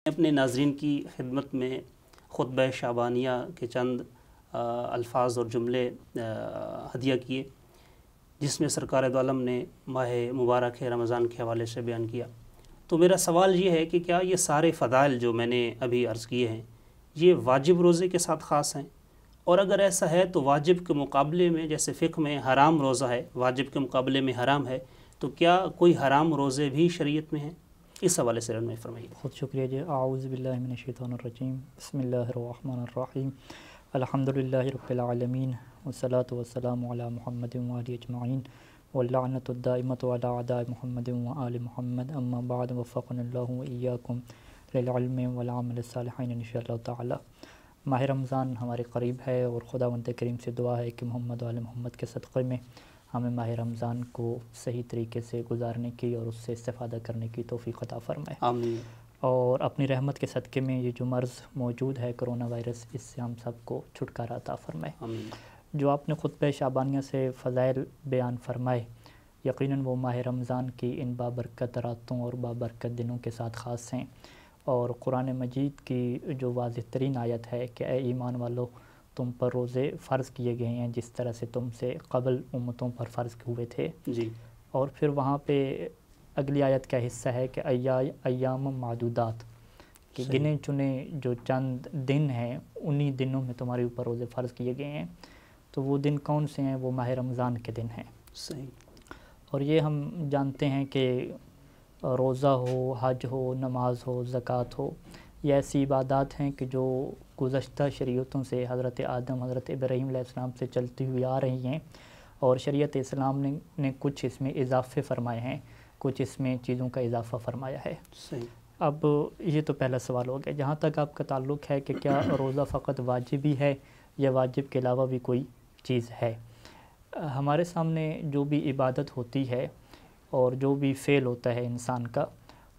اپنے ناظرین کی خدمت میں خطبہ شعبانیہ کے چند الفاظ اور جملے ہدیہ کیے، جس میں سرکار دو عالم نے ماہ مبارک رمضان کے حوالے سے بیان کیا۔ تو میرا سوال یہ ہے کہ کیا یہ سارے فضائل جو میں نے ابھی عرض کیے ہیں یہ واجب روزے کے ساتھ خاص ہیں؟ اور اگر ایسا ہے تو واجب کے مقابلے میں، جیسے فقہ میں حرام روزہ ہے، واجب کے مقابلے میں حرام ہے، تو کیا کوئی حرام روزے بھی شریعت میں ہیں؟ اس حوالے سے رہنمائی فرمائیے۔ بہت شکریہ جی۔ اعوذ باللہ من الشیطان الرجیم، بسم اللہ الرحمن الرحیم، الحمدللہ رب العالمین، والصلاة والسلام علی محمد وآلہ اجمعین، واللعنۃ الدائمۃ علی اعداء محمد وآل محمد، اما بعد، وفقنا اللہ وإیاکم للعلم والعمل الصالحین انشاءاللہ تعالی۔ ماہ رمضان ہمارے قریب ہے اور خداوند کریم سے دعا ہے کہ محمد و آل محمد کے صدقے میں ہمیں ماہ رمضان کو صحیح طریقے سے گزارنے کی اور اس سے استفادہ کرنے کی توفیق عطا فرمائے۔ آمین۔ اور اپنی رحمت کے صدقے میں یہ جو مرض موجود ہے کرونا وائرس، اس سے ہم سب کو چھٹکارا عطا فرمائے۔ آمین۔ جو آپ نے خطبہ شعبانیہ سے فضائل بیان فرمائے، یقیناً وہ ماہ رمضان کی ان بابرکت راتوں اور بابرکت دنوں کے ساتھ خاص ہیں، اور قرآن مجید کی جو واضح ترین آیت ہے کہ اے ایمان والو، تم پر روزے فرض کیے گئے ہیں جس طرح سے تم سے قبل امتوں پر فرض ہوئے تھے۔ جی۔ اور پھر وہاں پہ اگلی آیت کا حصہ ہے کہ ایام معدودات، کہ گنے چنے جو چند دن ہیں انہی دنوں میں تمہارے اوپر روزے فرض کیے گئے ہیں۔ تو وہ دن کون سے ہیں؟ وہ ماہ رمضان کے دن ہیں۔ صحیح۔ اور یہ ہم جانتے ہیں کہ روزہ ہو، حج ہو، نماز ہو، زکوٰۃ ہو، یہ ایسی عبادات ہیں کہ جو گزشتہ شریعتوں سے حضرت آدم، حضرت ابراہیم علیہ السلام سے چلتی ہوئی آ رہی ہیں، اور شریعت اسلام نے کچھ اس میں اضافے فرمائے ہیں، کچھ اس میں چیزوں کا اضافہ فرمایا ہے۔ صحیح۔ اب یہ تو پہلا سوال ہو گیا۔ جہاں تک آپ کا تعلق ہے کہ کیا روزہ فقط واجب ہی ہے یا واجب کے علاوہ بھی کوئی چیز ہے، ہمارے سامنے جو بھی عبادت ہوتی ہے اور جو بھی فعل ہوتا ہے انسان کا،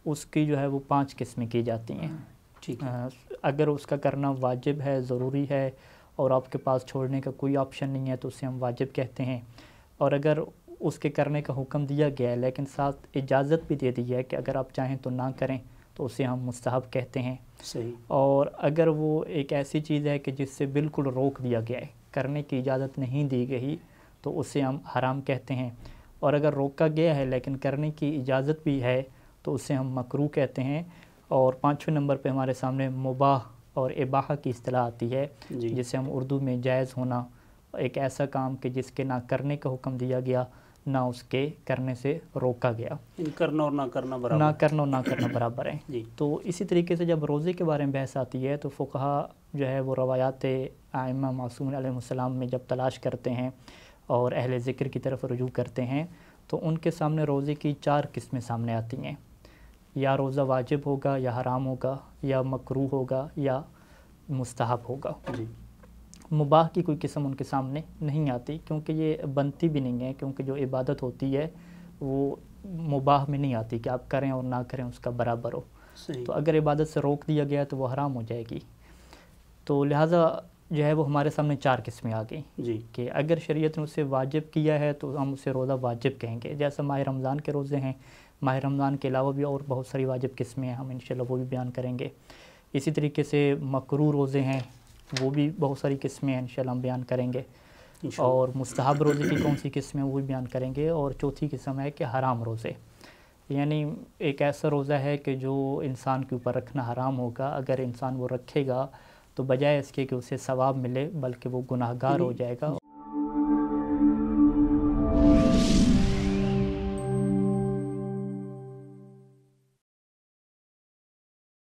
اس کی جو ہے وہ 5 قسمیں کی جاتی ہیں۔ ٹھیک ہے۔ اگر اس کا کرنا واجب ہے، ضروری ہے، اور آپ کے پاس چھوڑنے کا کوئی آپشن نہیں ہے تو اسے ہم واجب کہتے ہیں۔ اور اگر اس کے کرنے کا حکم دیا گیا ہے لیکن ساتھ اجازت بھی دے دی ہے کہ اگر آپ چاہیں تو نہ کریں، تو اسے ہم مستحب کہتے ہیں۔ صحیح۔ اور اگر وہ ایک ایسی چیز ہے کہ جس سے بالکل روک دیا گیا ہے، کرنے کی اجازت نہیں دی گئی، تو اسے ہم حرام کہتے ہیں۔ اور اگر روکا گیا ہے لیکن کرنے کی اجازت بھی ہے تو اسے ہم مکروہ کہتے ہیں۔ اور 5ویں نمبر پہ ہمارے سامنے مباح اور اباحہ کی اصطلاح آتی ہے، جی۔ جسے ہم اردو میں جائز ہونا، ایک ایسا کام کہ جس کے نہ کرنے کا حکم دیا گیا، نہ اس کے کرنے سے روکا گیا۔ کرنا اور نہ کرنا برابر، نہ کرنا اور نہ کرنا برابر ہے۔ جی۔ تو اسی طریقے سے جب روزے کے بارے میں بحث آتی ہے تو فقہا جو ہے وہ روایات ائمہ معصومین علیہ السلام میں جب تلاش کرتے ہیں اور اہل ذکر کی طرف رجوع کرتے ہیں تو ان کے سامنے روزے کی 4 قسمیں سامنے آتی ہیں۔ یا روزہ واجب ہوگا، یا حرام ہوگا، یا مکروہ ہوگا، یا مستحب ہوگا۔ جی۔ مباح کی کوئی قسم ان کے سامنے نہیں آتی، کیونکہ یہ بنتی بھی نہیں ہے، کیونکہ جو عبادت ہوتی ہے وہ مباح میں نہیں آتی کہ آپ کریں اور نہ کریں اس کا برابر ہو۔ صحیح۔ تو اگر عبادت سے روک دیا گیا تو وہ حرام ہو جائے گی۔ تو لہٰذا جو ہے وہ ہمارے سامنے 4 قسمیں آ گئیں، جی۔ کہ اگر شریعت نے اسے واجب کیا ہے تو ہم اسے روزہ واجب کہیں گے، جیسا ماہ رمضان کے روزے ہیں۔ ماہ رمضان کے علاوہ بھی اور بہت ساری واجب قسمیں ہیں، ہم انشاءاللہ وہ بھی بیان کریں گے۔ اسی طریقے سے مکروہ روزے ہیں، وہ بھی بہت ساری قسمیں ہیں، انشاءاللہ ہم بیان کریں گے۔ اور مستحب روزے کی کون سی قسمیں وہ بھی بیان کریں گے۔ اور چوتھی قسم ہے کہ حرام روزے، یعنی ایک ایسا روزہ ہے کہ جو انسان کے اوپر رکھنا حرام ہوگا، اگر انسان وہ رکھے گا تو بجائے اس کے کہ اسے ثواب ملے بلکہ وہ گناہگار ہو جائے گا۔